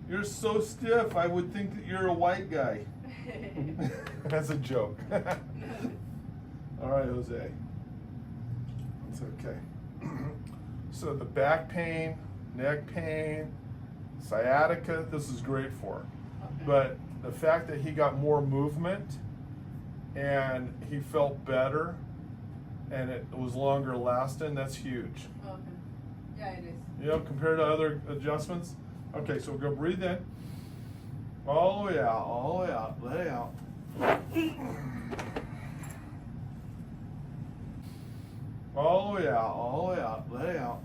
You're so stiff, I would think that you're a white guy. That's a joke. All right, Jose. It's okay. So the back pain, neck pain, sciatica, this is great for. Okay. But the fact that he got more movement and he felt better and it was longer lasting, that's huge. Okay. Yeah, it is. You know, compared to other adjustments. Okay, so go breathe in. All the way out, all the way out, let it out. All the way out, all the way out, let it out.